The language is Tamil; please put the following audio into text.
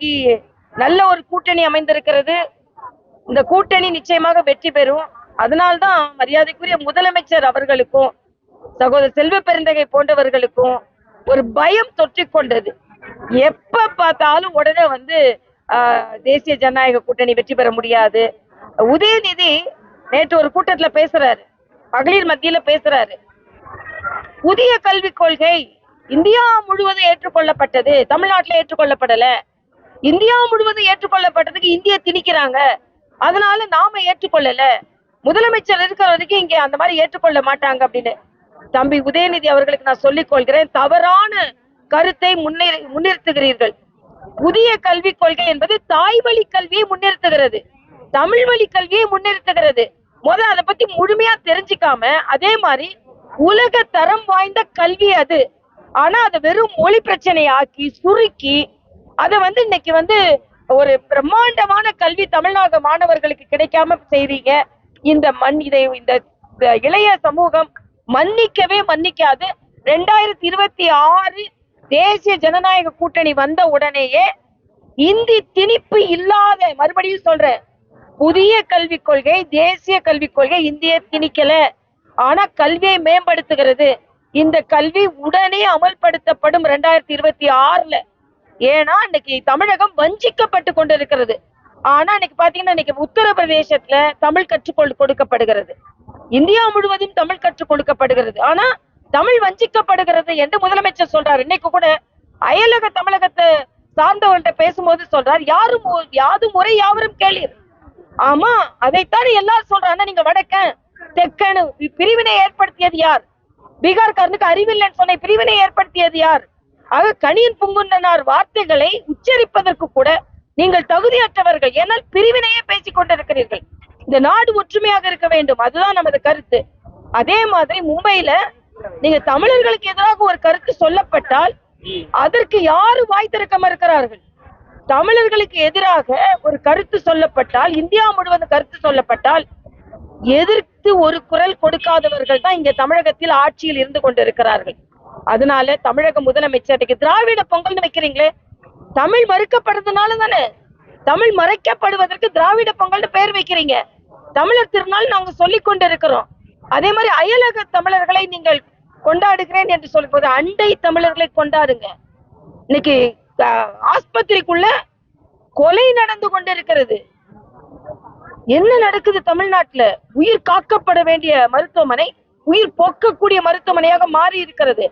இன்னைக்கு நல்ல ஒரு கூட்டணி அமைந்திருக்கிறது. இந்த கூட்டணி நிச்சயமாக வெற்றி பெறும். அதனால்தான் மரியாதைக்குரிய முதலமைச்சர் அவர்களுக்கும் சகோதரர் செல்வ பெருந்தகை போன்றவர்களுக்கும் ஒரு பயம் தொற்றிக்கொண்டது. எப்ப பார்த்தாலும் உடனே தேசிய ஜனநாயக கூட்டணி வெற்றி பெற முடியாது. உதயநிதி நேற்று ஒரு கூட்டத்துல பேசுறாரு, மகளிர் மத்தியில பேசுறாரு. புதிய கல்விக் கொள்கை இந்தியா முழுவதும் ஏற்றுக்கொள்ளப்பட்டது, தமிழ்நாட்டில் ஏற்றுக்கொள்ளப்படல. இந்தியா முழுவதும் ஏற்றுக்கொள்ளப்பட்டதுக்கு இந்திய திணிக்கிறாங்க, அதனால நாம ஏற்றுக்கொள்ளல. முதலமைச்சர் இருக்கிற வரைக்கும் இங்க அந்த மாதிரி ஏற்றுக்கொள்ள மாட்டாங்க அப்படின்னு தம்பி உதயநிதி அவர்களுக்கு நான் சொல்லிக் கொள்கிறேன். தவறான கருத்தை முன்னிறுத்துகிறீர்கள். புதிய கல்விக் கொள்கை என்பது தாய்வழி கல்வியை முன்னிறுத்துகிறது, தமிழ் வழி கல்வியை முன்னிறுத்துகிறது. அதை பத்தி முழுமையா தெரிஞ்சுக்காம அதே மாதிரி உலக தரம் வாய்ந்த கல்வி அது. ஆனா அதை வெறும் மொழி பிரச்சனை ஆக்கி சுருக்கி அதை இன்னைக்கு ஒரு பிரம்மாண்டமான கல்வி தமிழ்நாடு மாணவர்களுக்கு கிடைக்காம செய்றீங்க. இந்த இளைய சமூகம் மன்னிக்கவே மன்னிக்காது. 2026 தேசிய ஜனநாயக கூட்டணி வந்த உடனேயே இந்தி திணிப்பு இல்லாத, மறுபடியும் சொல்றேன், புதிய கல்விக் கொள்கை, தேசிய கல்விக் கொள்கை இந்திய திணிக்கல, ஆனா கல்வியை மேம்படுத்துகிறது. இந்த கல்வி உடனே அமல்படுத்தப்படும் 2026. ஏன்னா இன்னைக்கு தமிழகம் வஞ்சிக்கப்பட்டு கொண்டிருக்கிறது. ஆனா இன்னைக்கு பாத்தீங்கன்னா இன்னைக்கு உத்தரப்பிரதேசத்துல தமிழ் கற்றுக் கொடுக்கப்படுகிறது, இந்தியா முழுவதும் தமிழ் கற்றுக் கொடுக்கப்படுகிறது. ஆனா தமிழ் வஞ்சிக்கப்படுகிறது என்று முதலமைச்சர் சொல்றாரு. இன்னைக்கு கூட அயலக தமிழகத்தை சார்ந்தவர்கிட்ட பேசும்போது சொல்றார், யாதும் முறை யாவரும் கேளீர். ஆமா, அதைத்தான் எல்லாரும் சொல்றாங்க. நீங்க வடக்கன் தெற்கனு பிரிவினை ஏற்படுத்தியது யார்? பீகார்காரனுக்கு அறிவில்லைன்னு சொன்ன பிரிவினை ஏற்படுத்தியது யார்? ஆக கணியன் பூங்குன்றனார் வார்த்தைகளை உச்சரிப்பதற்கு கூட நீங்கள் தகுதியற்றவர்கள். ஏனால் பிரிவினையே பேசிக் கொண்டிருக்கிறீர்கள். இந்த நாடு ஒற்றுமையாக இருக்க வேண்டும், அதுதான் நமது கருத்து. அதே மாதிரி மும்பையில நீங்க தமிழர்களுக்கு எதிராக ஒரு கருத்து சொல்லப்பட்டால் அதற்கு யாரு வாய் திறக்க மறுக்கிறார்கள்? தமிழர்களுக்கு எதிராக ஒரு கருத்து சொல்லப்பட்டால், இந்தியா முழுவதும் கருத்து சொல்லப்பட்டால் எதிர்த்து ஒரு குரல் கொடுக்காதவர்கள் தான் இங்க தமிழகத்தில் ஆட்சியில் இருந்து கொண்டிருக்கிறார்கள். அதனால தமிழக முதலமைச்சருக்கு திராவிட பொங்கல்னு வைக்கிறீங்களே, தமிழ் மறுக்கப்படுறதுனால தானே. தமிழ் மறைக்கப்படுவதற்கு திராவிட பொங்கல்னு பெயர் வைக்கிறீங்க. தமிழர் திருநாள் நாங்க சொல்லிக் கொண்டிருக்கிறோம். அதே மாதிரி அயலக தமிழர்களை நீங்கள் கொண்டாடுகிறேன் என்று சொல்லும்போது அண்டை தமிழர்களை கொண்டாடுங்க. இன்னைக்கு ஆஸ்பத்திரிக்குள்ள கொலை நடந்து கொண்டிருக்கிறது. என்ன நடக்குது தமிழ்நாட்டுல? உயிர் காக்கப்பட வேண்டிய மருத்துவமனை உயிர் போக்கக்கூடிய மருத்துவமனையாக மாறி இருக்கிறது.